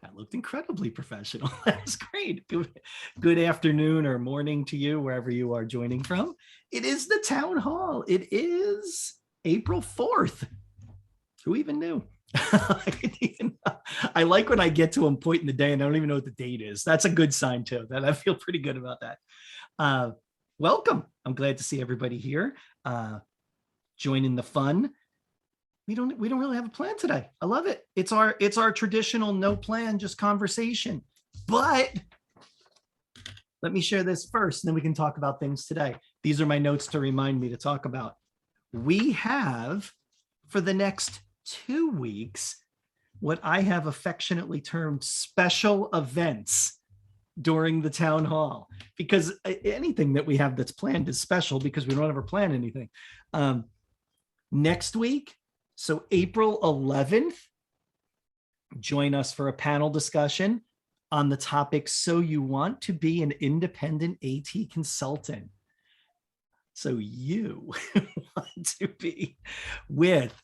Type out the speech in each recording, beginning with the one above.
That looked incredibly professional. That's great. Good afternoon or morning to you, wherever you are joining from. It is the town hall. It is April 4th. Who even knew? I like when I get to a point in the day and I don't even know what the date is. That's a good sign too. That I feel pretty good about that. Welcome. I'm glad to see everybody here. Joining the fun. We don't really have a plan today. I love it. It's our traditional no plan, just conversation. But let me share this first, and then we can talk about things today. These are my notes to remind me to talk about. We have, for the next 2 weeks, what I have affectionately termed special events during the town hall, because anything that we have that's planned is special because we don't ever plan anything. Next week, so April 11th, join us for a panel discussion on the topic, so you want to be an independent AT consultant. So you want to be with,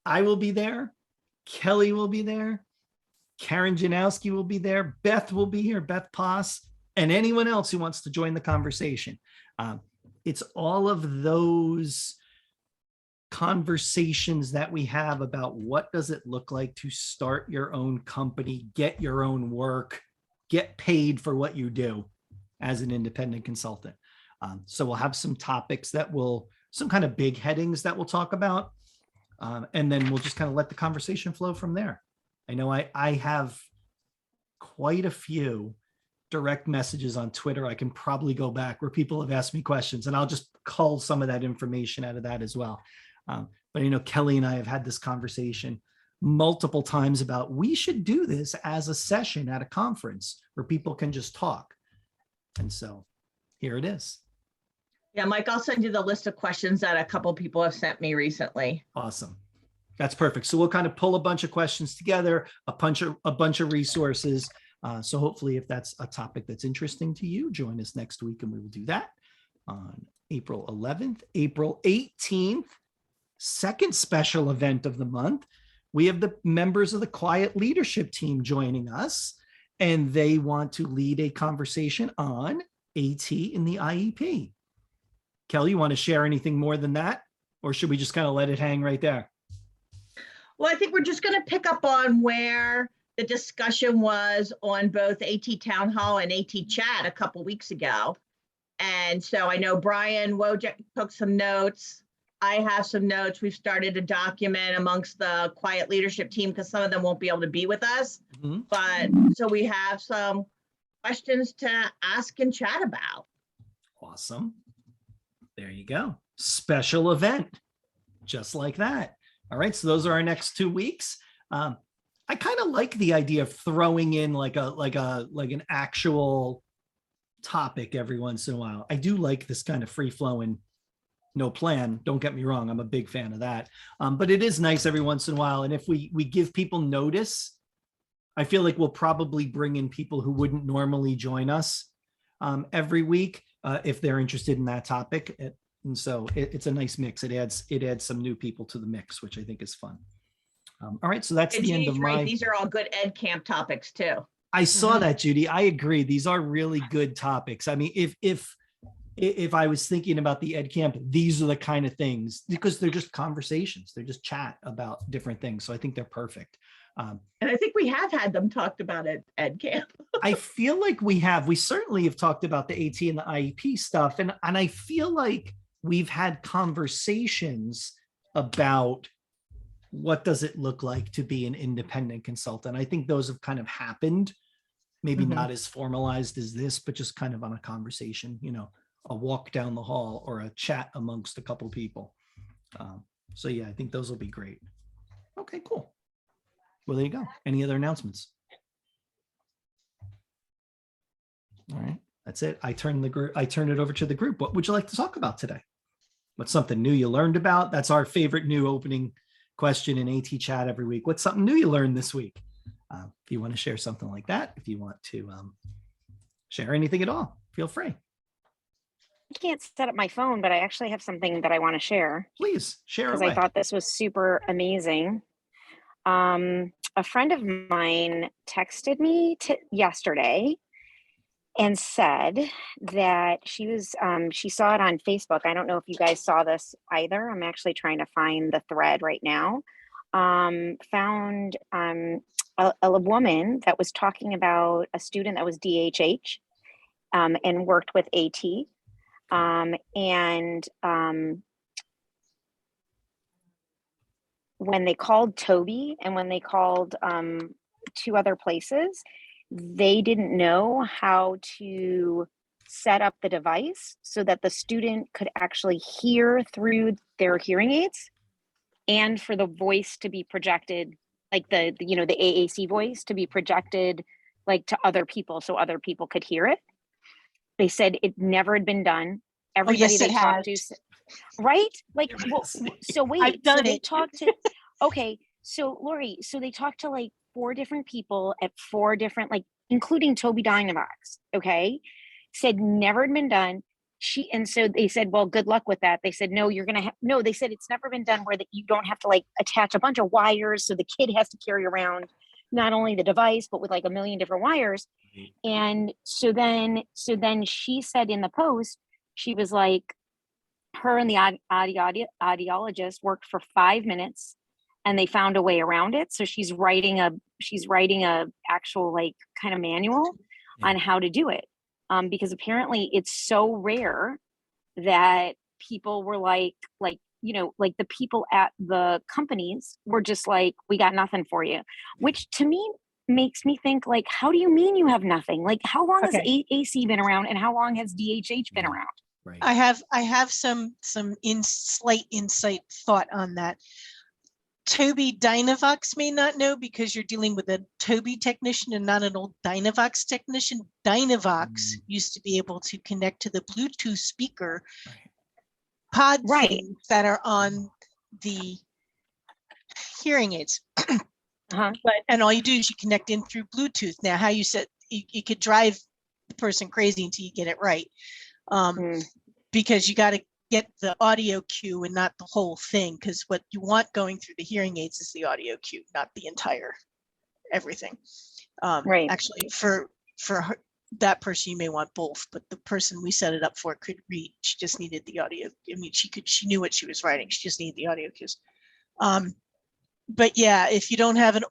I will be there, Kelly will be there, Karen Janowski will be there, Beth will be here, Beth Poss, and anyone else who wants to join the conversation. It's all of those conversations that we have about what does it look like to start your own company, get your own work, get paid for what you do as an independent consultant. So we'll have some topics that some kind of big headings that we'll talk about. And then we'll just kind of let the conversation flow from there. I know I have quite a few direct messages on Twitter. I can probably go back where people have asked me questions, and I'll just cull some of that information out of that as well. But Kelly and I have had this conversation multiple times about we should do this as a session at a conference where people can just talk. And so here it is. Yeah, Mike, I'll send you the list of questions that a couple of people have sent me recently. Awesome. That's perfect. So we'll kind of pull a bunch of questions together, a bunch of resources. So hopefully if that's a topic that's interesting to you, join us next week and we will do that on April 11th. April 18th, second special event of the month. We have the members of the Quiet Leadership team joining us, and they want to lead a conversation on AT in the IEP. Kelly, you want to share anything more than that? Or should we just kind of let it hang right there? Well, I think we're just going to pick up on where the discussion was on both AT Town Hall and AT Chat a couple weeks ago. And so I know Brian Wojcik took some notes. I have some notes. We've started a document amongst the Quiet Leadership team because some of them won't be able to be with us. Mm-hmm. But so we have some questions to ask and chat about. Awesome. There you go. Special event, just like that. All right. So those are our next 2 weeks. I kind of like the idea of throwing in like an actual topic every once in a while. I do like this kind of free flowing, no plan. Don't get me wrong. I'm a big fan of that. But it is nice every once in a while. And if we give people notice, I feel like we'll probably bring in people who wouldn't normally join us every week if they're interested in that topic. And so it's a nice mix. It adds some new people to the mix, which I think is fun. All right. So that's the end of my. These are all good Ed Camp topics too. I saw that, Judy. I agree. These are really good topics. I mean, if I was thinking about the Ed Camp, these are the kind of things, because they're just conversations. They're just chat about different things. So I think they're perfect. And I think we have had them talked about at Ed Camp. I feel like we certainly have talked about the AT and the IEP stuff. And I feel like we've had conversations about what does it look like to be an independent consultant. I think those have kind of happened, maybe not as formalized as this, but just kind of on a conversation, a walk down the hall or a chat amongst a couple people. So yeah, I think those will be great. Okay, cool. Well, there you go. Any other announcements? All right, that's it. I turn it over to the group. What would you like to talk about today? What's something new you learned about? That's our favorite new opening question in AT Chat every week. What's something new you learned this week? If you want to share something like that, if you want to share anything at all, feel free. I can't set up my phone, but I actually have something that I want to share. Please share. Because I thought this was super amazing. a friend of mine texted me yesterday and said that she saw it on Facebook. I don't know if you guys saw this either. I'm actually trying to find the thread right now. Found a woman that was talking about a student that was DHH and worked with AT. When they called Toby and when they called 2 other places, they didn't know how to set up the device so that the student could actually hear through their hearing aids, and for the voice to be projected, like the AAC voice to be projected like to other people so other people could hear it. They said it never had been done. Everybody yes, they it talked has. to, right? Like, well, so wait, I've done so they it. talked to, okay, so Lori, so they talked to like 4 different people at 4 different, like, including Toby Dynavox, okay? Said never had been done. And so they said, well, good luck with that. They said, no, you're going to have, no, they said it's never been done where that you don't have to like attach a bunch of wires. So the kid has to carry around not only the device, but with like a million different wires. And so then she said in the post, she was like, her and the audiologist worked for 5 minutes and they found a way around it. So she's writing a actual like kind of manual on how to do it. Because apparently it's so rare that people were like, like the people at the companies were just like, we got nothing for you, which to me makes me think like, how do you mean you have nothing? Like, how long has AC been around and how long has DHH been around? Right. I have some slight insight thought on that. Toby Dynavox may not know because you're dealing with a Toby technician and not an old Dynavox technician. Dynavox used to be able to connect to the Bluetooth speaker pod things that are on the hearing aids. And all you do is you connect in through Bluetooth. Now, how you said you could drive the person crazy until you get it right. Because you got to get the audio cue and not the whole thing, because what you want going through the hearing aids is the audio cue, not the entire everything. Actually, for her, that person you may want both, but the person we set it up for could read. She just needed the audio. I mean, she knew what she was writing. She just needed the audio cues. But yeah, if you don't have an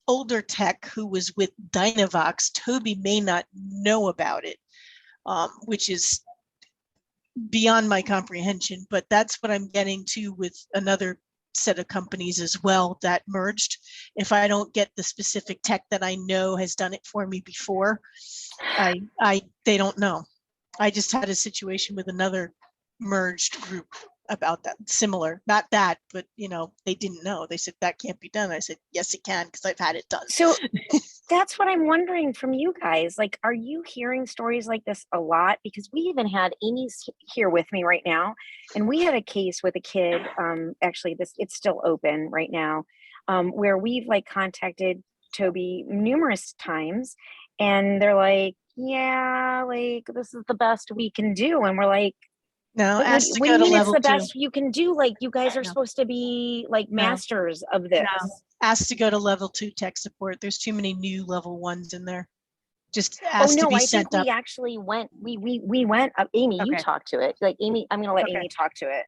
older tech who was with Dynavox, Toby may not know about it, which is beyond my comprehension, but that's what I'm getting to with another set of companies as well that merged. If I don't get the specific tech that I know has done it for me before, they don't know. I just had a situation with another merged group about that, similar, not that, but they didn't know. They said that can't be done. I said, yes, it can, because I've had it done. So that's what I'm wondering from you guys. Like, are you hearing stories like this a lot? Because we even had Amy's here with me right now, and we had a case with a kid. Actually, it's still open right now, where we've like contacted Toby numerous times, and they're like, "Yeah, like this is the best we can do," and we're like, no, what ask to do go you to mean it's level the 2. best you can do? Like, you guys are supposed to be like masters of this. No. Ask to go to level 2 tech support. There's too many new level 1s in there. Just ask to be sent up. We actually went. We went. Amy, you talked to it. Like Amy, I'm gonna let Amy talk to it.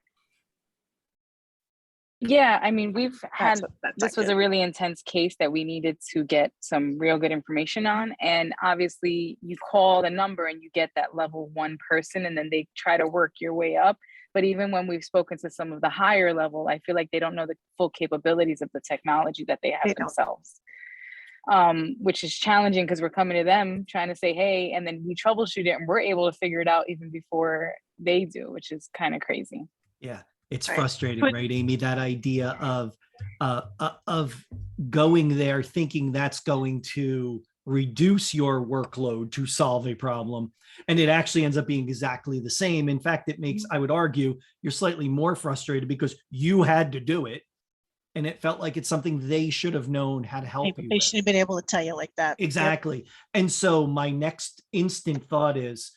Yeah, I mean, we've had, this was a really intense case that we needed to get some real good information on. And obviously you call the number and you get that level 1 person, and then they try to work your way up. But even when we've spoken to some of the higher level, I feel like they don't know the full capabilities of the technology that they have themselves. Which is challenging because we're coming to them trying to say, hey, and then we troubleshoot it and we're able to figure it out even before they do, which is kind of crazy. Yeah. It's frustrating, right, Amy? That idea of going there thinking that's going to reduce your workload to solve a problem, and it actually ends up being exactly the same. In fact, it makes, I would argue, you're slightly more frustrated because you had to do it, and it felt like it's something they should have known how to help you. They should have been able to tell you like that. Exactly. Yep. And so my next instant thought is,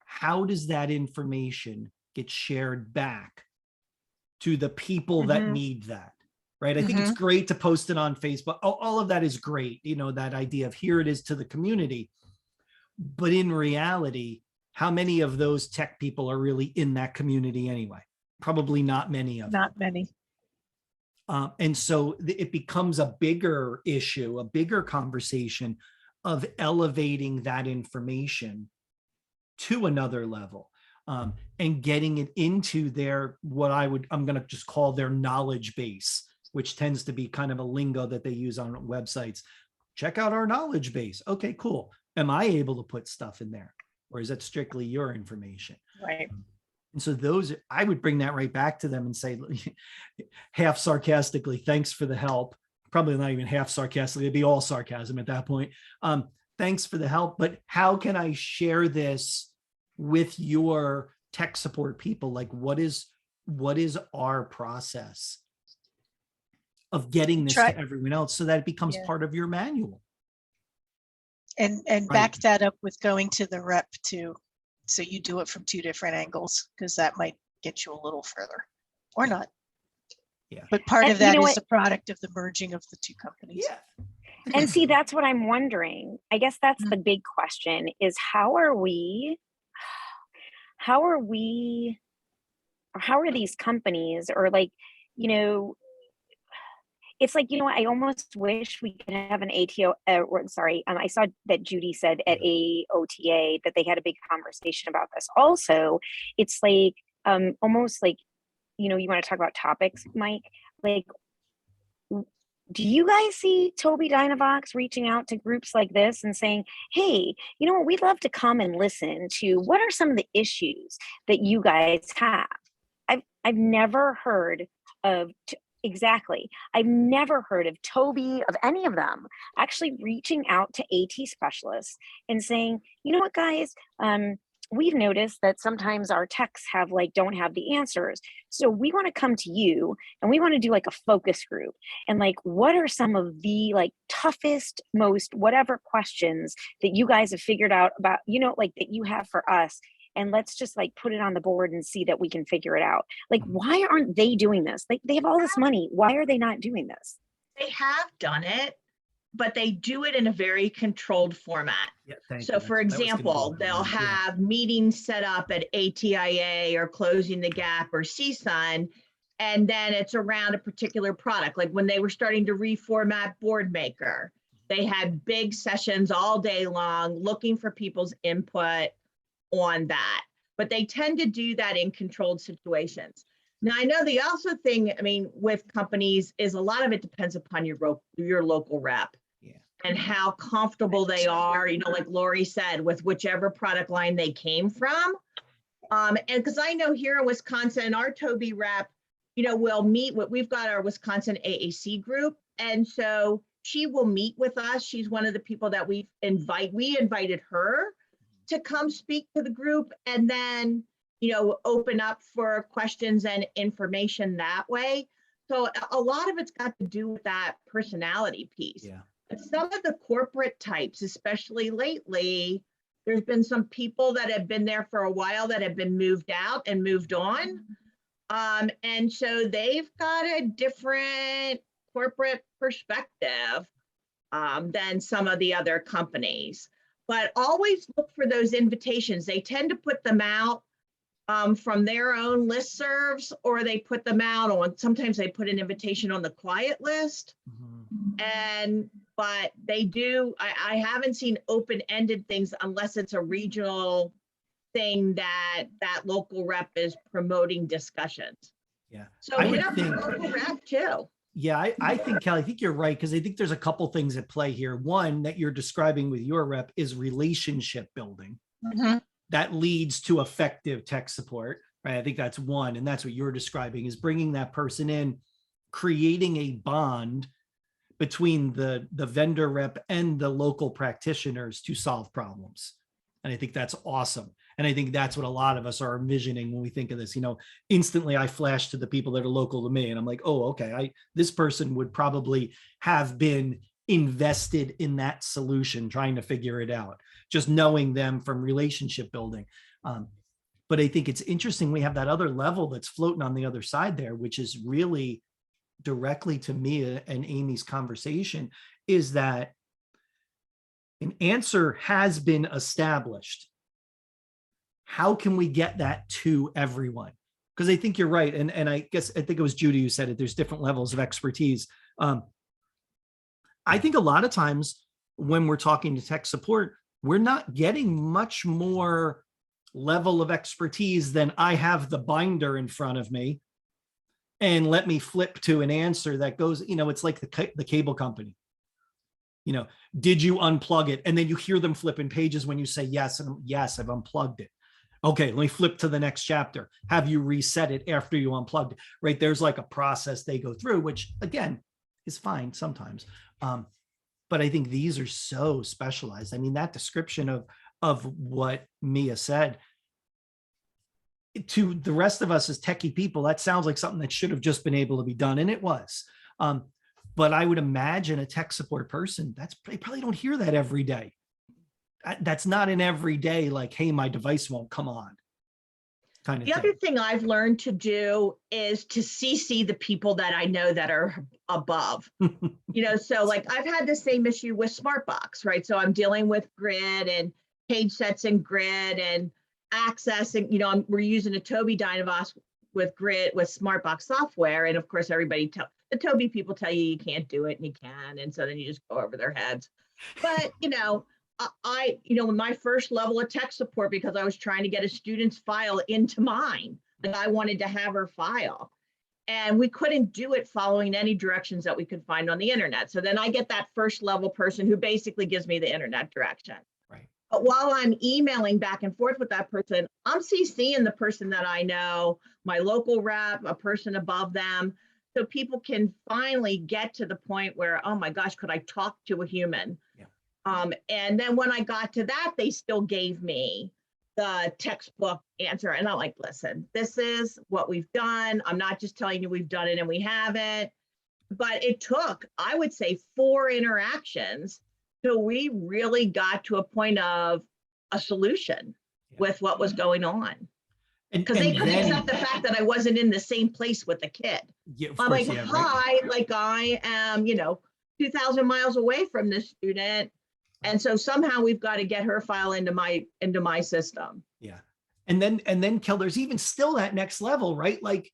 how does that information get shared back to the people that need that? right? I think it's great to post it on Facebook. All of that is great. You know, that idea of here it is to the community. But in reality, how many of those tech people are really in that community anyway? Probably not many of them. Not many. And so it becomes a bigger issue, a bigger conversation of elevating that information to another level, and getting it into their, I'm going to just call their knowledge base, which tends to be kind of a lingo that they use on websites. Check out our knowledge base. Okay, cool. Am I able to put stuff in there, or is that strictly your information? Right. And so I would bring that right back to them and say, half sarcastically, thanks for the help. Probably not even half sarcastically, it'd be all sarcasm at that point. Thanks for the help, but how can I share this with your tech support people? Like, what is our process of getting this to everyone else so that it becomes part of your manual? And back that up with going to the rep too. So you do it from two different angles, because that might get you a little further or not. Yeah. But part of that is a product of the merging of the two companies. Yeah. And see, that's what I'm wondering. I guess that's the big question is how are these companies, or like, you know, it's like, you know, I almost wish we could have an ATO, I saw that Judy said at AOTA that they had a big conversation about this. Also, it's like, almost like, you know, you want to talk about topics, Mike, like, do you guys see Tobii Dynavox reaching out to groups like this and saying, hey, you know what, we'd love to come and listen to what are some of the issues that you guys have? I've never heard of I've never heard of Tobii, of any of them, actually reaching out to AT specialists and saying, you know what, guys, we've noticed that sometimes our techs don't have the answers. So we want to come to you and we want to do like a focus group. And like, what are some of the like toughest, most whatever questions that you guys have figured out about, you know, like that you have for us? And let's just like put it on the board and see that we can figure it out. Like, why aren't they doing this? Like, they have all this money. Why are they not doing this? They have done it, but they do it in a very controlled format. Yeah, so for example, they'll have meetings set up at ATIA or Closing the Gap or CSUN, and then it's around a particular product. Like when they were starting to reformat Boardmaker, they had big sessions all day long looking for people's input on that, but they tend to do that in controlled situations. Now, I know the also thing, I mean, with companies is a lot of it depends upon your local rep and how comfortable they are, you know, like Lori said, with whichever product line they came from. And because I know here in Wisconsin, our Tobii rep, you know, will meet we've got our Wisconsin AAC group. And so she will meet with us. She's one of the people that we invited her to come speak to the group and then, you know, open up for questions and information that way. So a lot of it's got to do with that personality piece. Yeah. But some of the corporate types, especially lately, there's been some people that have been there for a while that have been moved out and moved on. And so they've got a different corporate perspective than some of the other companies. But always look for those invitations. They tend to put them out from their own listservs, or they put them out on, sometimes they put an invitation on the quiet list. But they do, I haven't seen open-ended things unless it's a regional thing that local rep is promoting discussions. Yeah. So hit up the local rep too. Yeah, I think, Kelly, I think you're right, because I think there's a couple things at play here. One that you're describing with your rep is relationship building. That leads to effective tech support, right? I think that's one. And that's what you're describing, is bringing that person in, creating a bond between the vendor rep and the local practitioners to solve problems. And I think that's awesome. And I think that's what a lot of us are envisioning when we think of this. You know, instantly I flash to the people that are local to me and I'm like, oh, okay, this person would probably have been invested in that solution, trying to figure it out, just knowing them from relationship building. But I think it's interesting, we have that other level that's floating on the other side there, which is really directly to Mia and Amy's conversation is that an answer has been established. How can we get that to everyone? Because I think you're right. And I think it was Judy who said it. There's different levels of expertise. I think a lot of times when we're talking to tech support, we're not getting much more level of expertise than I have the binder in front of me and let me flip to an answer that goes, it's like the cable company. Did you unplug it? And then you hear them flipping pages when you say yes, and yes, I've unplugged it. Okay, let me flip to the next chapter. Have you reset it after you unplugged it? Right? There's like a process they go through, which again is fine sometimes. But I think these are so specialized. I mean, that description of what Mia said, to the rest of us as techie people, that sounds like something that should have just been able to be done, and it was. But I would imagine a tech support person, they probably don't hear that every day. That's not an everyday, like, hey, my device won't come on kind of The thing. other thing I've learned to do is to CC the people that I know that are above. So like I've had the same issue with Smartbox, right? So I'm dealing with Grid and page sets and Grid and access, and we're using a Tobii Dynavox with Grid with Smartbox software, and of course everybody the Tobii people tell you you can't do it, and you can, and so then you just go over their heads. But I in my first level of tech support, because I was trying to get a student's file into mine, like I wanted to have her file, and we couldn't do it following any directions that we could find on the internet. So then I get that first level person who basically gives me the internet direction. Right. But while I'm emailing back and forth with that person, I'm CCing the person that I know, my local rep, a person above them, so people can finally get to the point where, oh my gosh, could I talk to a human? Yeah. And then when I got to that, they still gave me the textbook answer. And I'm like, listen, this is what we've done. I'm not just telling you we've done it and we haven't. But it took, I would say, 4 interactions till we really got to a point of a solution with what was going on. Because they couldn't accept the fact that I wasn't in the same place with the kid. Yeah, of I'm course, like, yeah, right. hi, like I am, 2,000 miles away from this student. And so somehow we've got to get her file into my system. Yeah. And then Kel, there's even still that next level, right? Like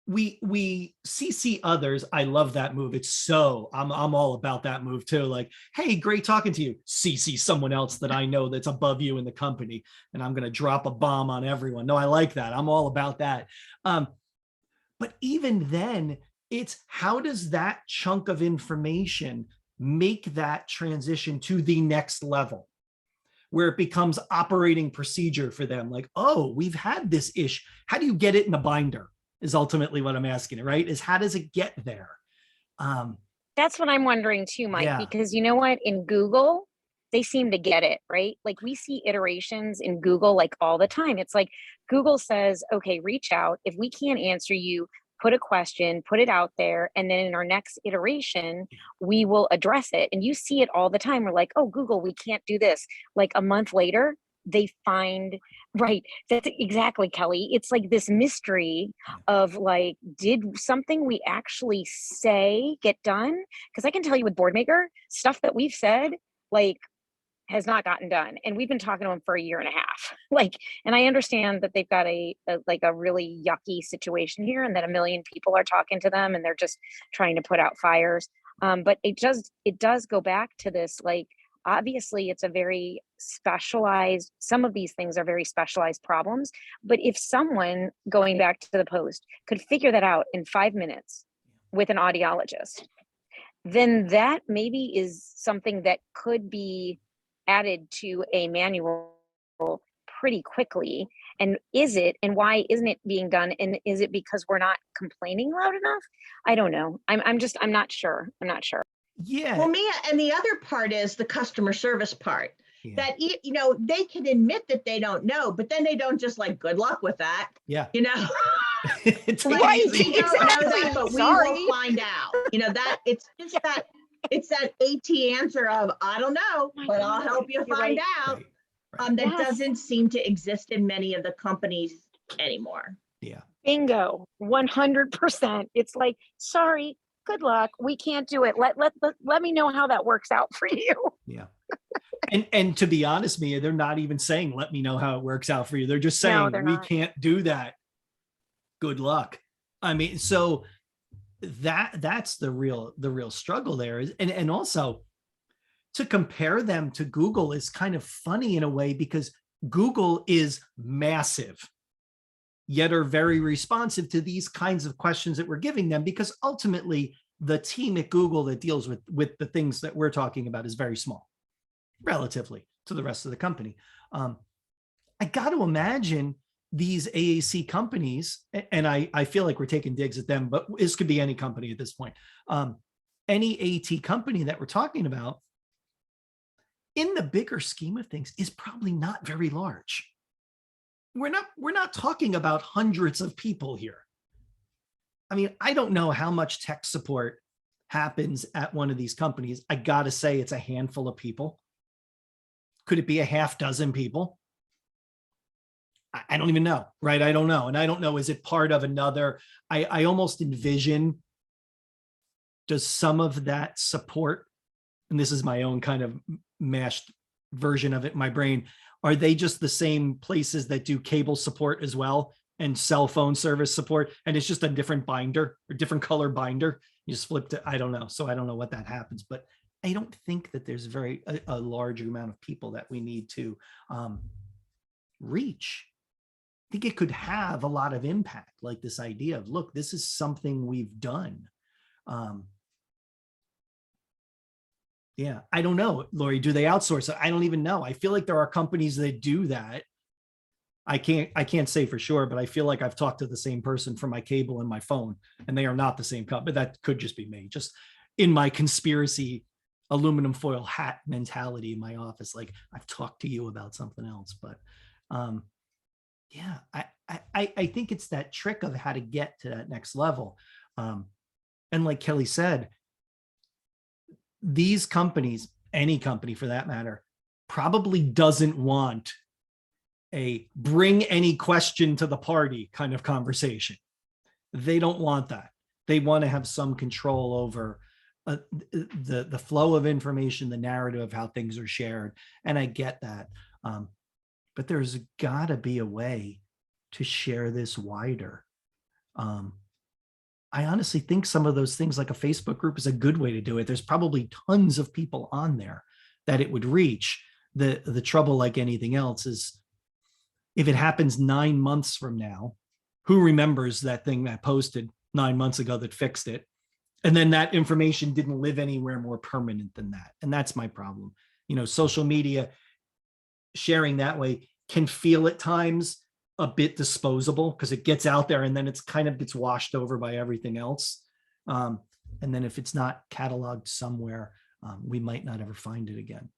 we CC others. I love that move. It's so I'm all about that move too. Like, hey, great talking to you. CC someone else that I know that's above you in the company, and I'm going to drop a bomb on everyone. No, I like that. I'm all about that. But even then, it's how does that chunk of information make that transition to the next level where it becomes operating procedure for them? Like, oh, we've had this issue. How do you get it in a binder is ultimately what I'm asking, right? Is how does it get there? That's what I'm wondering too, Mike, Yeah. because you know what? In Google, they seem to get it, right? Like we see iterations in Google like all the time. It's like Google says, okay, reach out. If we can't answer you, put a question, put it out there, and then in our next iteration, we will address it. And you see it all the time. We're like, oh, Google, we can't do this. Like a month later, they find, right, that's exactly, Kelly. It's like this mystery of like, did something we actually say get done? Because I can tell you with Boardmaker, stuff that we've said, like, has not gotten done, and we've been talking to them for 1.5 years. Like, and I understand that they've got a really yucky situation here, and that 1 million people are talking to them, and they're just trying to put out fires. But it does go back to this, like, obviously it's a very specialized, some of these things are very specialized problems, but if someone, going back to the post, could figure that out in 5 minutes with an audiologist, then that maybe is something that could be added to a manual pretty quickly. And why isn't it being done? And is it because we're not complaining loud enough? I don't know. I'm not sure. Yeah. Well, Mia, and the other part is the customer service part. Yeah. That, they can admit that they don't know, but then they don't just like, good luck with that. Yeah. It's Like, like, Right, we don't know exactly. that, but Sorry. we will find out. That it's just that, it's that AT answer of, I don't know, My but I'll God, help you you're find right. out. Right. That Yes. doesn't seem to exist in many of the companies anymore. Yeah. Bingo, 100%. It's like, sorry, good luck. We can't do it. Let me know how that works out for you. Yeah. And to be honest, Mia, they're not even saying, let me know how it works out for you. They're just No, saying, they're we not. can't do that. Good luck. I mean, so that's the real struggle there is, and also to compare them to Google is kind of funny in a way, because Google is massive, yet are very responsive to these kinds of questions that we're giving them, because ultimately the team at Google that deals with the things that we're talking about is very small relatively to the rest of the company. I got to imagine these AAC companies, and I feel like we're taking digs at them, but this could be any company at this point. Any AT company that we're talking about, in the bigger scheme of things, is probably not very large. We're not talking about hundreds of people here. I mean, I don't know how much tech support happens at one of these companies. I got to say it's a handful of people. Could it be a half dozen people? I don't even know, right? I don't know. And I don't know, is it part of another? I almost envision, does some of that support, and this is my own kind of mashed version of it in my brain, are they just the same places that do cable support as well and cell phone service support? And it's just a different binder or different color binder. You just flip to, I don't know. So I don't know what that happens, but I don't think that there's a large amount of people that we need to reach. I think it could have a lot of impact, like this idea of, look, this is something we've done. Yeah, I don't know, Lori, do they outsource it? I don't even know. I feel like there are companies that do that. I can't say for sure, but I feel like I've talked to the same person for my cable and my phone, and they are not the same company. But that could just be me, just in my conspiracy aluminum foil hat mentality in my office. Like, I've talked to you about something else, but yeah, I think it's that trick of how to get to that next level. And like Kelly said, these companies, any company for that matter, probably doesn't want a bring any question to the party kind of conversation. They don't want that. They want to have some control over the flow of information, the narrative of how things are shared. And I get that. But there's got to be a way to share this wider. I honestly think some of those things, like a Facebook group, is a good way to do it. There's probably tons of people on there that it would reach. The trouble, like anything else, is if it happens 9 months from now, who remembers that thing that posted 9 months ago that fixed it? And then that information didn't live anywhere more permanent than that. And that's my problem. You know, social media sharing that way can feel at times a bit disposable, because it gets out there and then it's kind of gets washed over by everything else. And then if it's not cataloged somewhere, we might not ever find it again.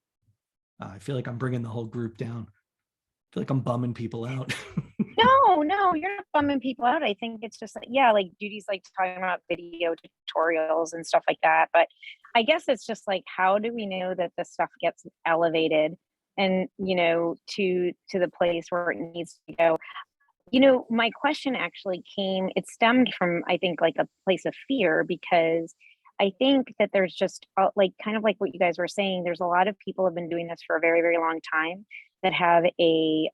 I feel like I'm bringing the whole group down. I feel like I'm bumming people out. No, you're not bumming people out. I think it's just like, yeah, like Judy's like talking about video tutorials and stuff like that. But I guess it's just like, how do we know that this stuff gets elevated and, you know, to the place where it needs to go? You know, my question actually it stemmed from, I think, like a place of fear, because I think that there's just like, kind of like what you guys were saying, there's a lot of people have been doing this for a very, very long time that have a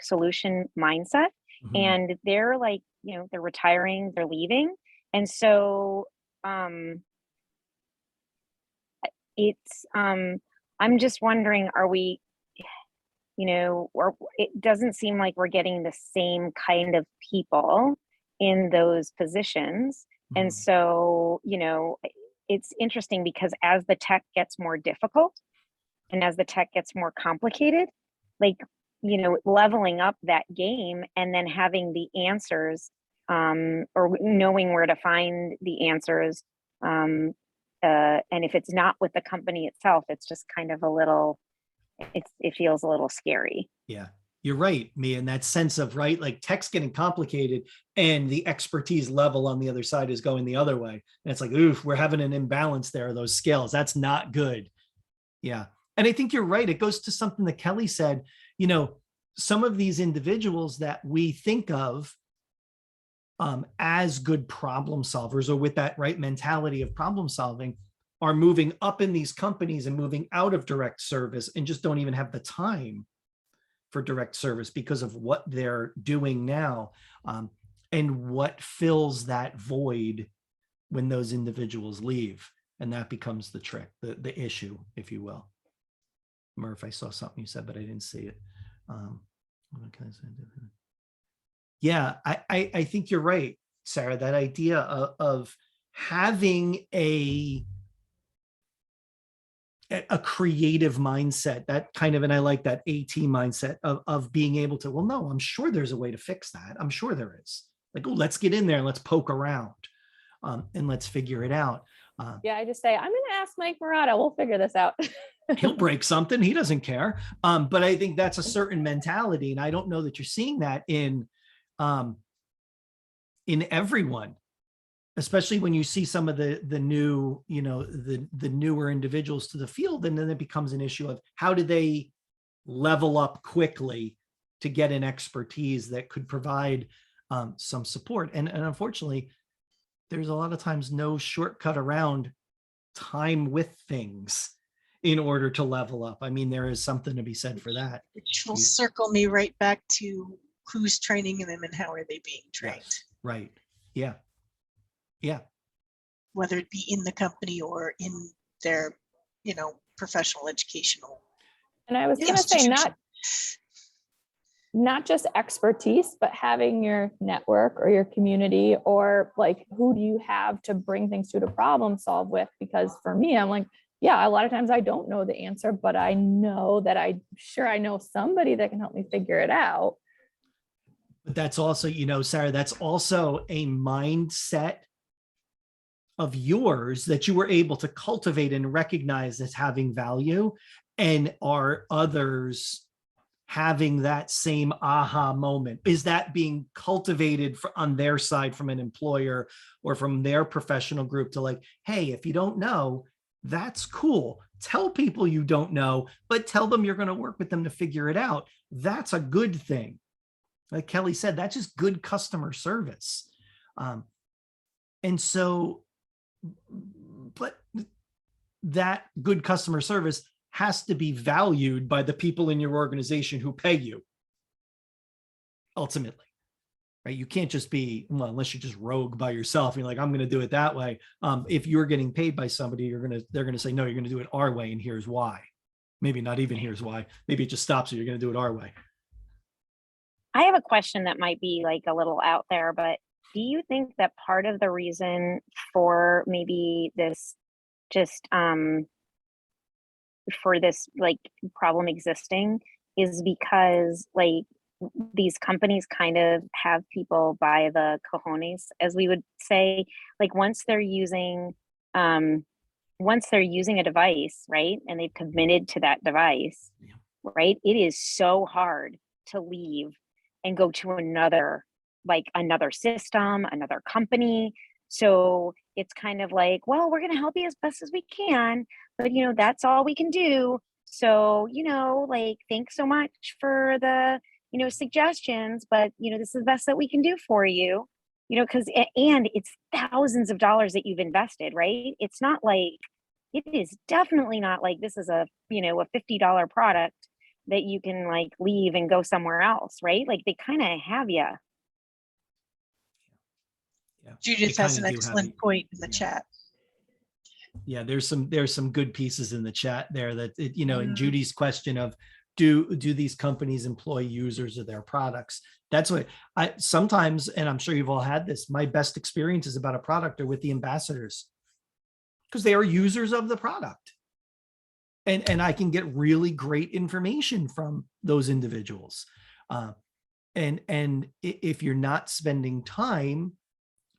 solution mindset, and they're like, you know, they're retiring, they're leaving. And so it's, I'm just wondering, are we, you know, or it doesn't seem like we're getting the same kind of people in those positions. And so, you know, it's interesting because as the tech gets more difficult and as the tech gets more complicated, like, you know, leveling up that game and then having the answers, or knowing where to find the answers. And if it's not with the company itself, it's just kind of a little, it feels a little scary. Yeah, you're right, Mia, in that sense of, right, like tech's getting complicated and the expertise level on the other side is going the other way. And it's like, oof, we're having an imbalance there, those scales. That's not good. Yeah. And I think you're right. It goes to something that Kelly said, you know, some of these individuals that we think of as good problem solvers, or with that right mentality of problem solving, are moving up in these companies and moving out of direct service and just don't even have the time for direct service because of what they're doing now, and what fills that void when those individuals leave. And that becomes the trick, the issue, if you will. Murph, I saw something you said, but I didn't see it. What can I say? Yeah, I think you're right, Sarah. That idea of having a creative mindset, that kind of, and I like that AT mindset of being able to, well, no, I'm sure there's a way to fix that. I'm sure there is. Like, oh, let's get in there and let's poke around, and let's figure it out. Yeah, I just say, I'm going to ask Mike Murata. We'll figure this out. He'll break something. He doesn't care. But I think that's a certain mentality. And I don't know that you're seeing that in everyone, especially when you see some of the new, the newer individuals to the field. And then it becomes an issue of how do they level up quickly to get an expertise that could provide some support. And unfortunately, there's a lot of times no shortcut around time with things in order to level up. I mean, there is something to be said for that. Which will circle me right back to who's training them and how are they being trained. Yes, right. Yeah. Yeah. Whether it be in the company or in their, professional educational. And I was going to say, not just expertise, but having your network or your community, or like, who do you have to bring things to problem solve with? Because for me, I'm like, yeah, a lot of times I don't know the answer, but I know that I know somebody that can help me figure it out. But that's also, Sarah, that's also a mindset of yours that you were able to cultivate and recognize as having value. And are others having that same aha moment? Is that being cultivated on their side from an employer or from their professional group to like, hey, if you don't know, that's cool. Tell people you don't know, but tell them you're going to work with them to figure it out. That's a good thing. Like Kelly said, that's just good customer service. And so, but that good customer service has to be valued by the people in your organization who pay you ultimately, right? You can't just be, well, unless you're just rogue by yourself. You're like, I'm going to do it that way. If you're getting paid by somebody, they're going to say, no, you're going to do it our way. And here's why. Maybe not even here's why. Maybe it just stops you. You're going to do it our way. I have a question that might be like a little out there, but do you think that part of the reason for maybe this just for this like problem existing is because like these companies kind of have people by the cojones, as we would say, like once they're using a device, right, and they've committed to that device, right, it is so hard to leave and go to another system, another company. So it's kind of like, well, we're going to help you as best as we can, but that's all we can do. So, like, thanks so much for the, suggestions, but this is the best that we can do for you, and it's thousands of dollars that you've invested, right? It's not like, it is definitely not like this is a $50 product that you can like leave and go somewhere else, right? Like they kind of have you. Yeah. Judith has an excellent point in the chat. Yeah, there's some good pieces in the chat there that in Judy's question of do these companies employ users of their products? That's what I sometimes, and I'm sure you've all had this, my best experiences about a product are with the ambassadors because they are users of the product. And I can get really great information from those individuals. And if you're not spending time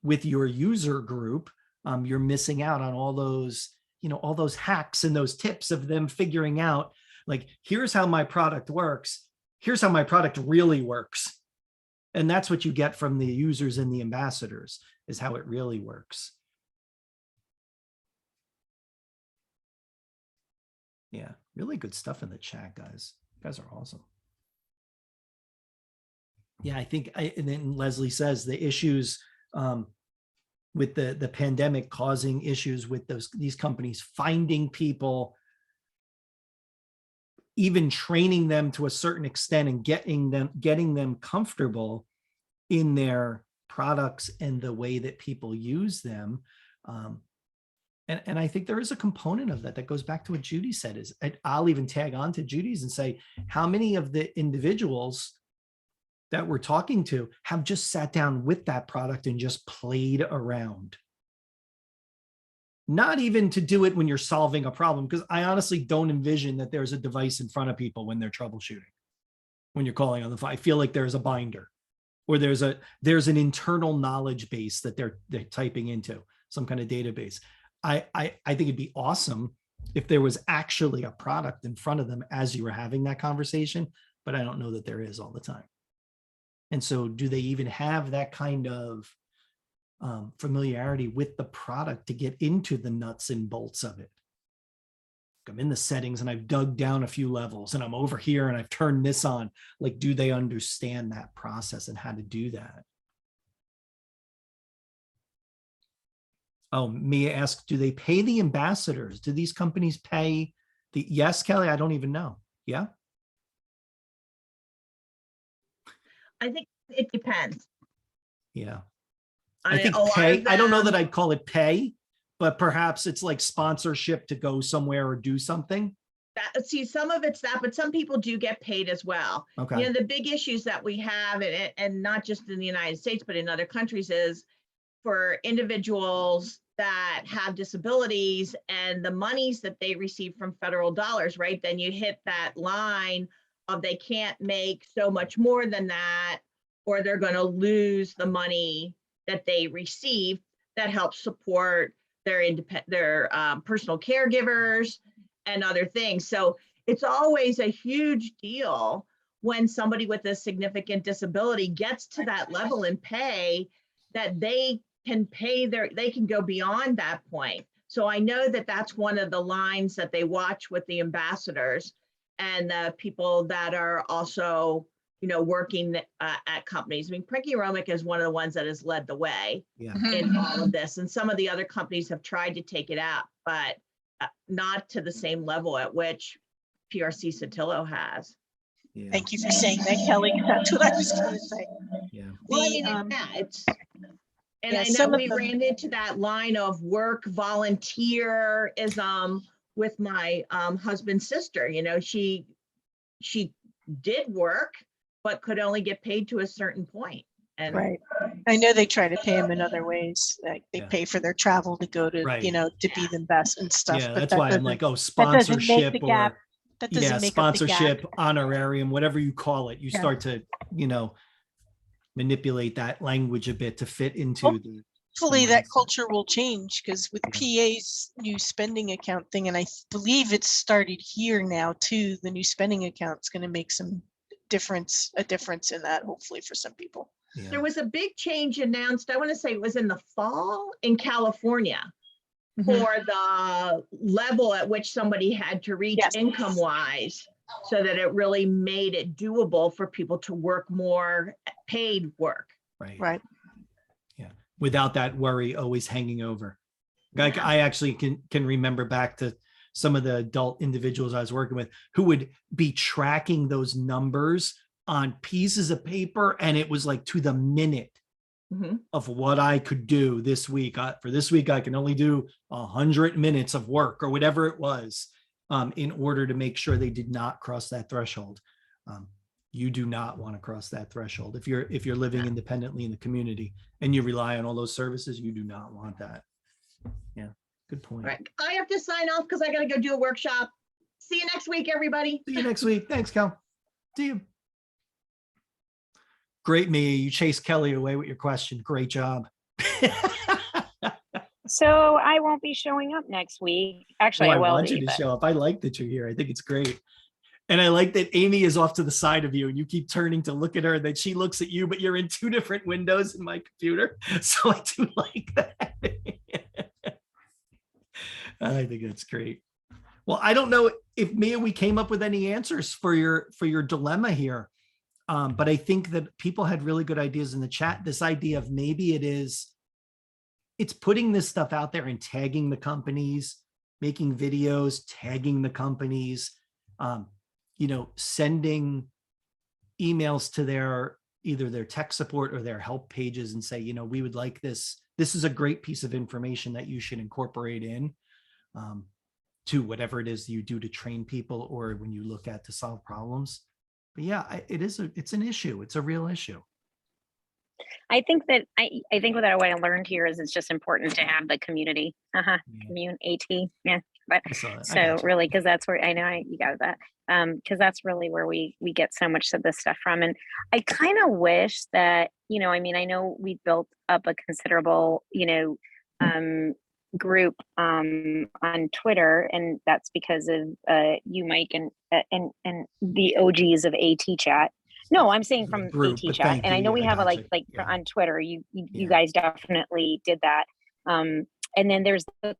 with your user group, you're missing out on all those hacks and those tips of them figuring out, like, here's how my product works. Here's how my product really works. And that's what you get from the users and the ambassadors, is how it really works. Yeah, really good stuff in the chat, guys. You guys are awesome. Yeah, I think, and then Leslie says the issues with the pandemic causing issues with these companies finding people, even training them to a certain extent and getting them comfortable in their products and the way that people use them. And I think there is a component of that goes back to what Judy said, is I'll even tag on to Judy's and say, how many of the individuals that we're talking to have just sat down with that product and just played around? Not even to do it when you're solving a problem, because I honestly don't envision that there's a device in front of people when they're troubleshooting. When you're calling on the phone, I feel like there's a binder, or there's an internal knowledge base that they're typing into, some kind of database. I think it'd be awesome if there was actually a product in front of them as you were having that conversation, but I don't know that there is all the time. And so do they even have that kind of familiarity with the product to get into the nuts and bolts of it? I'm in the settings and I've dug down a few levels and I'm over here and I've turned this on. Like, do they understand that process and how to do that? Oh, Mia asked, do they pay the ambassadors? Do these companies pay the, yes, Kelly, I don't even know. Yeah. I think it depends. Yeah. I I mean, think a lot pay, of I don't know that them- I'd call it pay, but perhaps it's like sponsorship to go somewhere or do something. See, some of it's that, but some people do get paid as well. Okay. You know, the big issues that we have, and not just in the United States, but in other countries, is for individuals that have disabilities and the monies that they receive from federal dollars, right? Then you hit that line of they can't make so much more than that, or they're going to lose the money that they receive that helps support their personal caregivers and other things. So it's always a huge deal when somebody with a significant disability gets to that level in pay, that they can they can go beyond that point. So I know that that's one of the lines that they watch with the ambassadors and the people that are also, you know, working at companies. I mean, Prinky Romick is one of the ones that has led the way Yeah. in all of this. And some of the other companies have tried to take it out, but not to the same level at which PRC Sotillo has. Yeah. Thank you for saying that, Kelly. That's what I was going to say. Yeah. Well, I The, mean, it's, and yeah, I know some of we them- ran into that line of work volunteerism with my husband's sister. You know, she did work, but could only get paid to a certain point. And Right. I know they try to pay them in other ways. Like they Yeah. pay for their travel to go to, Right. you know, to be the best and stuff. Yeah. but That's that why I'm doesn't- like, oh, that doesn't make sponsorship the gap. or That doesn't yeah, make up the gap. sponsorship, honorarium, whatever you call it. You Yeah. start to, you know, manipulate that language a bit to fit into Well, the Hopefully that mindset. culture will change, because with Yeah. PA's new spending account thing, and I believe it's started here now too, the new spending account is going to make a difference in that, hopefully, for some people. Yeah. there was a big change announced, I want to say it was in the fall in California, Mhm. for the level at which somebody had to reach Yes. income wise, so that it really made it doable for people to work more paid work. Right. Right. Yeah. Without that worry always hanging over. Like I actually can remember back to some of the adult individuals I was working with who would be tracking those numbers on pieces of paper, and it was like to the minute Mhm. of what I could do this week. For this week, I can only do 100 minutes of work or whatever it was, in order to make sure they did not cross that threshold. You do not want to cross that threshold. If you're living independently in the community and you rely on all those services, you do not want that. Yeah, good point. All right, I have to sign off because I got to go do a workshop. See you next week, everybody. See you next week. Thanks, Cal. See you. Great, Mia. You chased Kelly away with your question. Great job. So I won't be showing up next week. Actually, Oh, I will want you be. to But show up. I like that you're here. I think it's great. And I like that Amy is off to the side of you and you keep turning to look at her, and that she looks at you, but you're in two different windows in my computer. So I do like that. I think that's great. Well, I don't know if Mia, we came up with any answers for your dilemma here. But I think that people had really good ideas in the chat. This idea of maybe it's putting this stuff out there and tagging the companies, making videos, tagging the companies, sending emails to either their tech support or their help pages and say, we would like this. This is a great piece of information that you should incorporate in to whatever it is you do to train people or when you look at to solve problems. But yeah, it's an issue. It's a real issue. I think that what I learned here is it's just important to have the community. Community. Yeah. But so really, because that's where I know you got that. Because that's really where we get so much of this stuff from. And I kind of wish that, I know we built up a considerable, group on Twitter, and that's because of you, Mike, and the OGs of AT chat. No, I'm saying from group, AT chat, and I know we have on Twitter. You guys definitely did that. And then there's the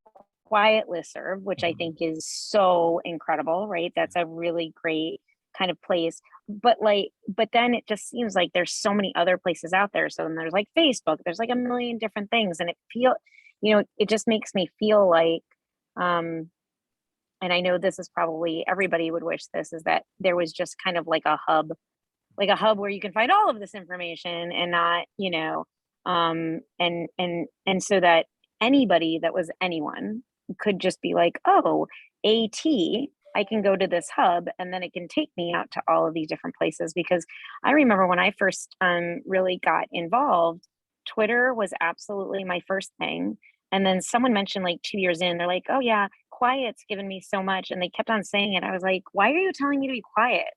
quiet listserv, which I think is so incredible, right? That's a really great kind of place. But then it just seems like there's so many other places out there. So then there's like Facebook. There's like a million different things, and it just makes me feel like, and I know this is probably everybody would wish this, is that there was just kind of like a hub where you can find all of this information and not, and so that anybody that was anyone could just be like, oh, AT, I can go to this hub and then it can take me out to all of these different places. Because I remember when I first really got involved, Twitter was absolutely my first thing. And then someone mentioned like 2 years in, they're like, oh yeah, quiet's given me so much. And they kept on saying it. I was like, why are you telling me to be quiet?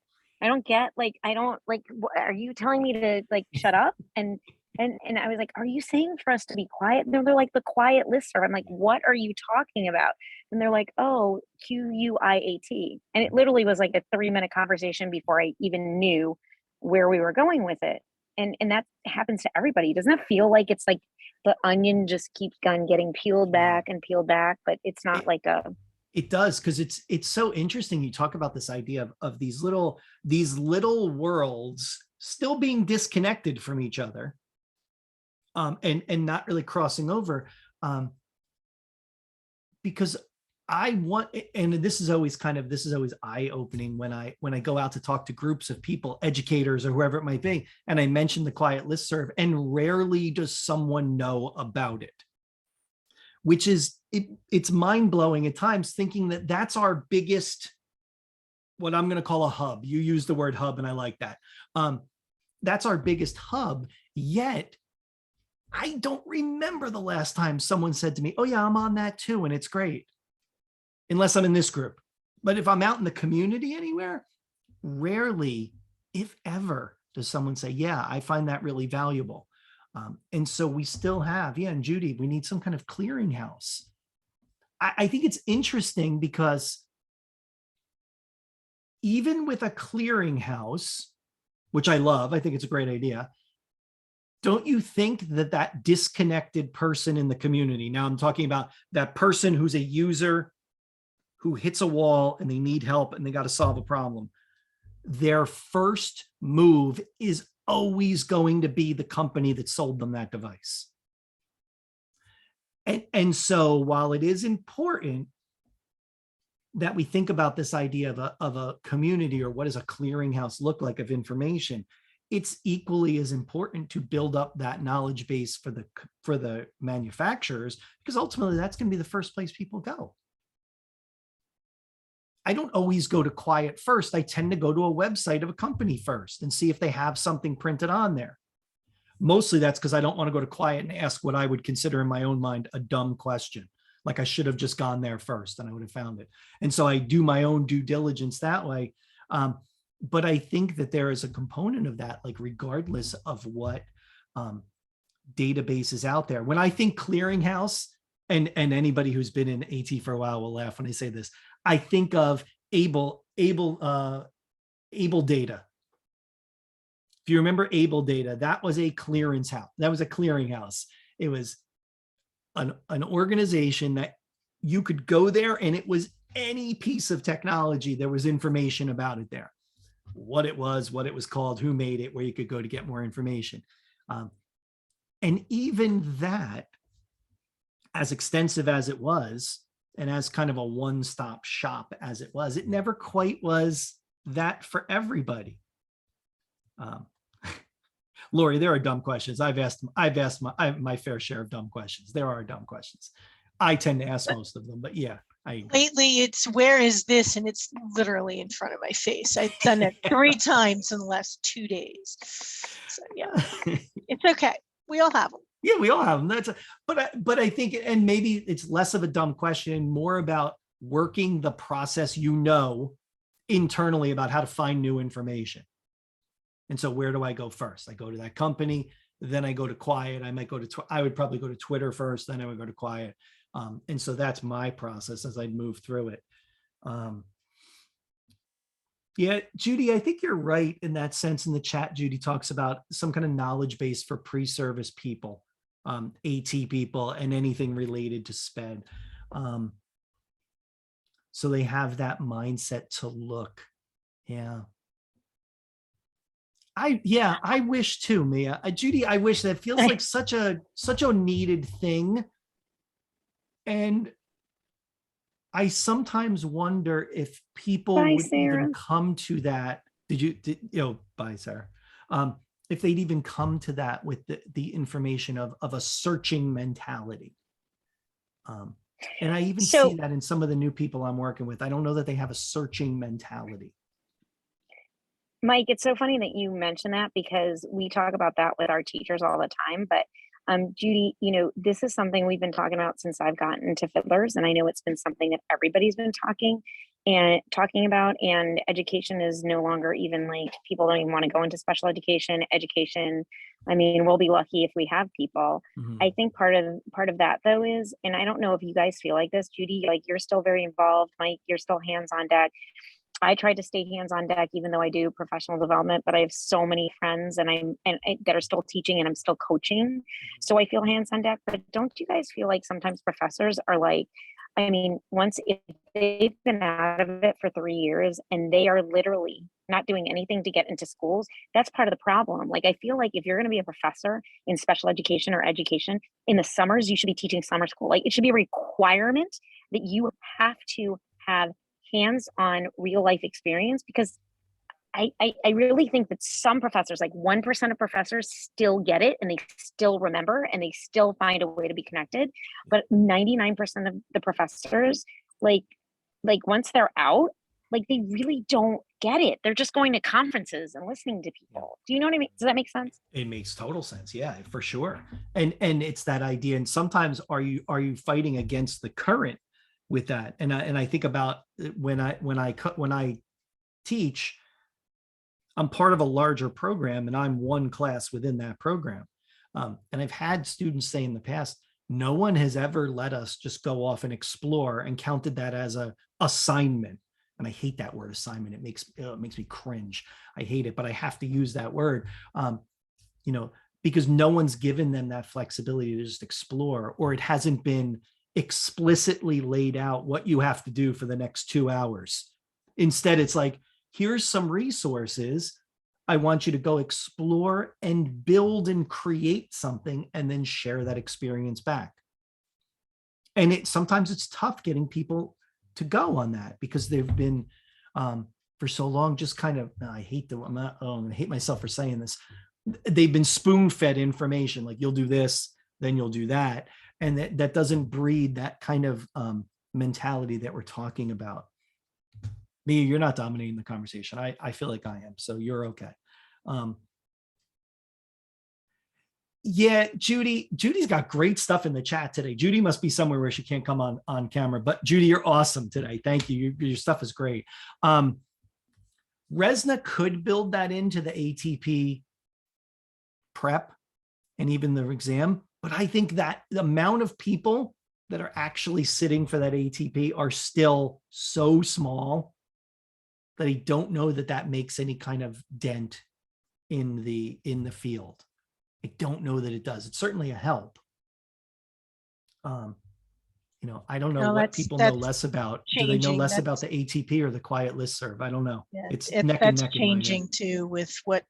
I don't get, are you telling me to like shut up? And I was like, are you saying for us to be quiet? And they're like, the quiet listener. I'm like, what are you talking about? And they're like, oh, QUIAT. And it literally was like a 3-minute conversation before I even knew where we were going with it. And that happens to everybody. Doesn't it feel like it's like the onion just keeps on getting peeled back and peeled back, but it's not like a... It does, because it's so interesting. You talk about this idea of these little worlds still being disconnected from each other, and not really crossing over, because I want, and this is always eye-opening when I go out to talk to groups of people, educators or whoever it might be, and I mention the quiet listserv, and rarely does someone know about it, which is it's mind-blowing at times, thinking that that's our biggest, what I'm going to call a hub. You use the word hub, and I like that. That's our biggest hub, yet I don't remember the last time someone said to me, oh yeah, I'm on that too, and it's great. Unless I'm in this group. But if I'm out in the community anywhere, rarely, if ever, does someone say, yeah, I find that really valuable. And so we still have, and Judy, we need some kind of clearinghouse. I think it's interesting because even with a clearinghouse, which I love, I think it's a great idea, don't you think that disconnected person in the community, now I'm talking about that person who's a user who hits a wall and they need help and they got to solve a problem, their first move is always going to be the company that sold them that device. And so while it is important that we think about this idea of a community, or what does a clearinghouse look like of information, it's equally as important to build up that knowledge base for the manufacturers, because ultimately that's going to be the first place people go. I don't always go to quiet first. I tend to go to a website of a company first and see if they have something printed on there. Mostly that's because I don't want to go to quiet and ask what I would consider in my own mind a dumb question. Like I should have just gone there first and I would have found it. And so I do my own due diligence that way. But I think that there is a component of that, like regardless of what database is out there. When I think clearinghouse, and anybody who's been in AT for a while will laugh when I say this, I think of Able Data. If you remember Able Data, that was a clearance house. That was a clearinghouse. It was an organization that you could go there and it was any piece of technology, there was information about it there. what it was called, who made it, where you could go to get more information. And even that, as extensive as it was, and as kind of a one-stop shop as it was, it never quite was that for everybody. Lori, there are dumb questions. I've asked my fair share of dumb questions. There are dumb questions. I tend to ask most of them, but yeah. Lately, it's where is this? And it's literally in front of my face. I've done it 3 times in the last 2 days. So yeah, it's okay. We all have them. Yeah, we all have them. But I think, and maybe it's less of a dumb question, more about working the process, internally about how to find new information. And so where do I go first? I go to that company, then I go to Quiet. I would probably go to Twitter first, then I would go to Quiet. And so that's my process as I move through it. Yeah, Judy, I think you're right in that sense. In the chat, Judy talks about some kind of knowledge base for pre-service people, AT people, and anything related to SPED. So they have that mindset to look. Yeah. I wish too, Mia. Judy, I wish. That feels like such a needed thing. And I sometimes wonder if people would even come to that. Bye, Sarah. If they'd even come to that with the information of a searching mentality. And I even see that in some of the new people I'm working with. I don't know that they have a searching mentality. Mike, it's so funny that you mention that, because we talk about that with our teachers all the time. But Judy, this is something we've been talking about since I've gotten into Fiddlers, and I know it's been something that everybody's been talking about. And education is no longer even like, people don't even want to go into special education. I mean, we'll be lucky if we have people. Mm-hmm. I think part of that though is, and I don't know if you guys feel like this, Judy, like you're still very involved. Mike, you're still hands on deck. I try to stay hands on deck, even though I do professional development, but I have so many friends and that are still teaching, and I'm still coaching. So I feel hands on deck. But don't you guys feel like sometimes professors are like, I mean, if they've been out of it for 3 years and they are literally not doing anything to get into schools, that's part of the problem. Like, I feel like if you're going to be a professor in special education or education in the summers, you should be teaching summer school. Like, it should be a requirement that you have to have hands-on real life experience, because I really think that some professors, like 1% of professors, still get it and they still remember and they still find a way to be connected. But 99% of the professors, like once they're out, like they really don't get it. They're just going to conferences and listening to people. Do you know what I mean? Does that make sense? It makes total sense. Yeah, for sure. And it's that idea. And sometimes are you fighting against the current with that? And I think about when I teach, I'm part of a larger program and I'm one class within that program. And I've had students say in the past, no one has ever let us just go off and explore and counted that as a assignment. And I hate that word assignment. It makes me cringe. I hate it, but I have to use that word, because no one's given them that flexibility to just explore, or it hasn't been explicitly laid out what you have to do for the next 2 hours. Instead, it's like, here's some resources. I want you to go explore and build and create something and then share that experience back. And sometimes it's tough getting people to go on that, because they've been for so long just kind of, I'm going to hate myself for saying this. They've been spoon-fed information, like you'll do this, then you'll do that. And that doesn't breed that kind of mentality that we're talking about. Mia, you're not dominating the conversation. I feel like I am, so you're okay. Yeah, Judy's got great stuff in the chat today. Judy must be somewhere where she can't come on camera, but Judy, you're awesome today. Thank you. Your stuff is great. RESNA could build that into the ATP prep and even the exam, but I think that the amount of people that are actually sitting for that ATP are still so small that I don't know that makes any kind of dent in the field. I don't know that it does. It's certainly a help. You know, I don't know No, what that's- people know that's less about. Do they know changing. less about That's- the ATP or the quiet listserv? I don't know. Yeah, It's it- neck and that's neck in my head. changing too with what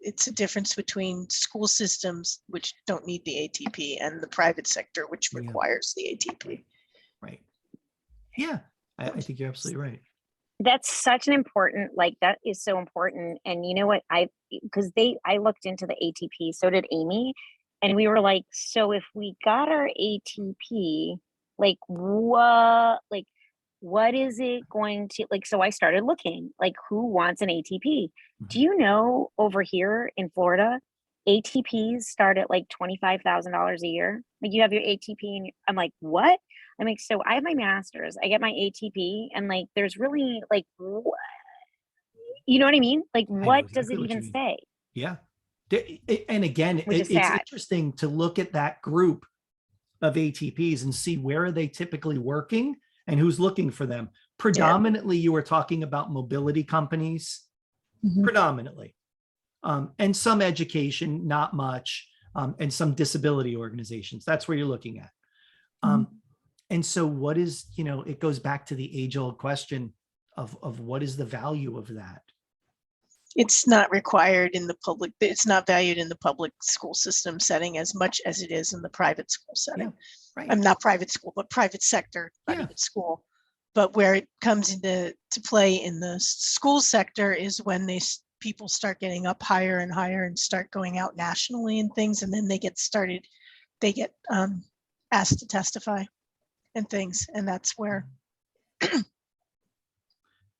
it's a difference between school systems, which don't need the ATP, and the private sector, which Yeah. requires the ATP. Right. Yeah, I think you're absolutely right. That's such an important, like that is so important. And you know what, I looked into the ATP, so did Amy, and we were like, so if we got our ATP, like what is it going to, like, so I started looking, like, who wants an ATP? Do you know, over here in Florida, ATPs start at like $25,000 a year? Like, you have your ATP and I'm like, what? I'm like, so I have my master's, I get my ATP, and like, there's really like, you know what I mean? Like, know what does exactly it what you even mean. say? Yeah. And again, Which is it's sad. interesting to look at that group of ATPs and see where are they typically working and who's looking for them. Predominantly, you were talking about mobility companies, Mhm. predominantly, and some education, not much, and some disability organizations. That's where you're looking at. And so what is, you know, it goes back to the age old question of what is the value of that? It's not required in the public, it's not valued in the public school system setting as much as it is in the private school setting. Yeah, right. I'm not private school, but private sector, not Yeah. even school. But where it comes into play in the school sector is when people start getting up higher and higher and start going out nationally and things, and then they get asked to testify and things, and that's where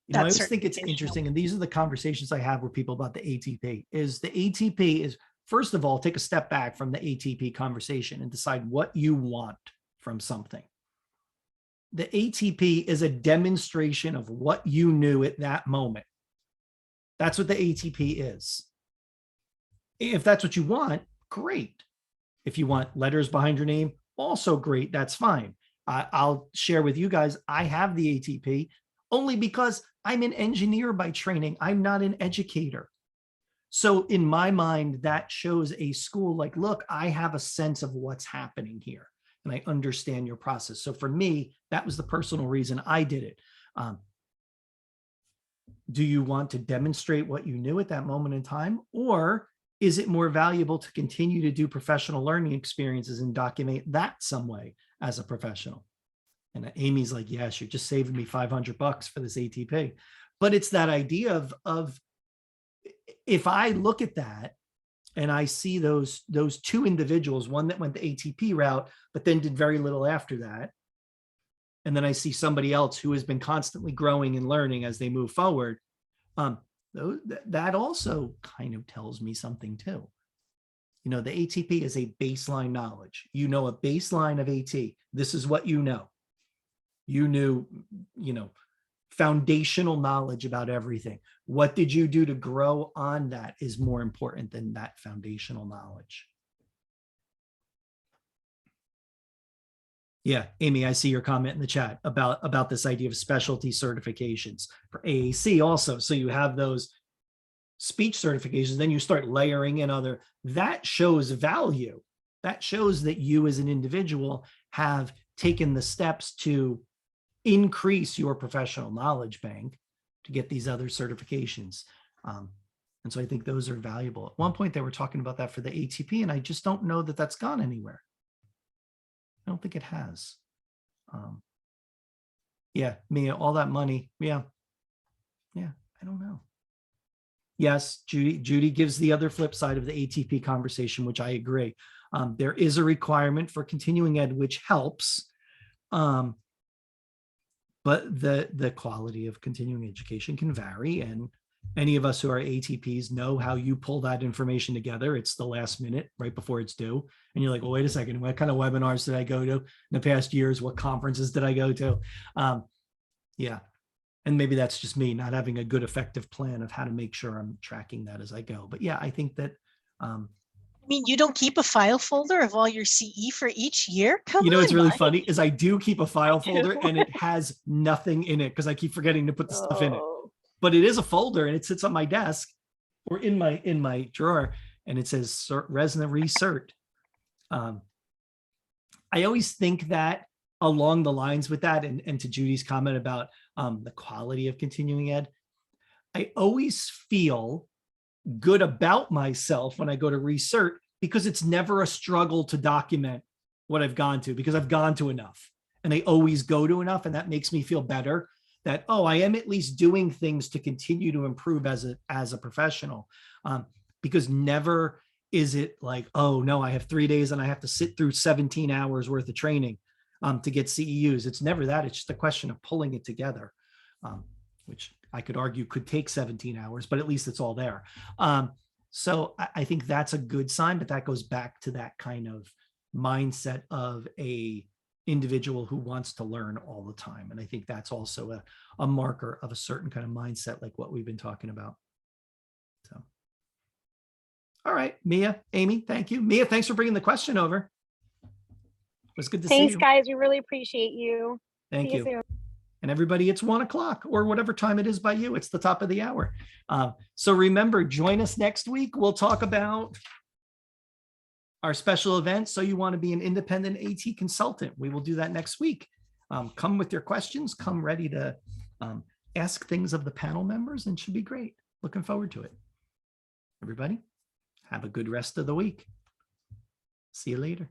You know, I That's always think it's certificational. interesting, and these are the conversations I have with people about the ATP, is the ATP is, first of all, take a step back from the ATP conversation and decide what you want from something. The ATP is a demonstration of what you knew at that moment. That's what the ATP is. If that's what you want, great. If you want letters behind your name, also great, that's fine. I'll share with you guys, I have the ATP only because I'm an engineer by training. I'm not an educator. So in my mind, that shows a school like, look, I have a sense of what's happening here and I understand your process. So for me, that was the personal reason I did it. Do you want to demonstrate what you knew at that moment in time? Or is it more valuable to continue to do professional learning experiences and document that some way as a professional? And Amy's like, yes, you're just saving me $500 for this ATP. But it's that idea of if I look at that and I see those two individuals, one that went the ATP route, but then did very little after that. And then I see somebody else who has been constantly growing and learning as they move forward. That also kind of tells me something too. You know, the ATP is a baseline knowledge. You know, a baseline of AT. This is what you know. You knew, you know, foundational knowledge about everything. What did you do to grow on that is more important than that foundational knowledge. Yeah, Amy, I see your comment in the chat about this idea of specialty certifications for AAC also. So you have those speech certifications, then you start layering in other, that shows value. That shows that you as an individual have taken the steps to increase your professional knowledge bank to get these other certifications. And so I think those are valuable. At one point they were talking about that for the ATP, and I just don't know that that's gone anywhere. I don't think it has. Yeah, Mia, all that money. Yeah, I don't know. Yes, Judy gives the other flip side of the ATP conversation, which I agree. There is a requirement for continuing ed, which helps. But the quality of continuing education can vary, and any of us who are ATPs know how you pull that information together. It's the last minute right before it's due. And you're like, well, wait a second, what kind of webinars did I go to in the past years? What conferences did I go to? Yeah. And maybe that's just me not having a good effective plan of how to make sure I'm tracking that as I go. But yeah, I think that I mean, you don't keep a file folder of all your CE for each year? Come on. You know, it's really Mike. funny is I do keep a file folder and it has nothing in it because I keep forgetting to put the stuff in it. But it is a folder and it sits on my desk or in my drawer and it says RESNA Recert. I always think that along the lines with that, and to Judy's comment about the quality of continuing ed, I always feel good about myself when I go to recert because it's never a struggle to document what I've gone to, because I've gone to enough and I always go to enough. And that makes me feel better that, oh, I am at least doing things to continue to improve as a professional. Because never is it like, oh no, I have 3 days and I have to sit through 17 hours worth of training to get CEUs. It's never that. It's just a question of pulling it together, which I could argue could take 17 hours, but at least it's all there. So I think that's a good sign, but that goes back to that kind of mindset of a individual who wants to learn all the time. And I think that's also a marker of a certain kind of mindset, like what we've been talking about. So, all right, Mia, Amy, thank you. Mia, thanks for bringing the question over. It was good to see you. Thanks, guys. We really appreciate you. Thank See you. soon. And everybody, it's 1 o'clock or whatever time it is by you. It's the top of the hour. So remember, join us next week. We'll talk about our special event. So you want to be an independent AT consultant. We will do that next week. Come with your questions. Come ready to ask things of the panel members, and it should be great. Looking forward to it. Everybody, have a good rest of the week. See you later.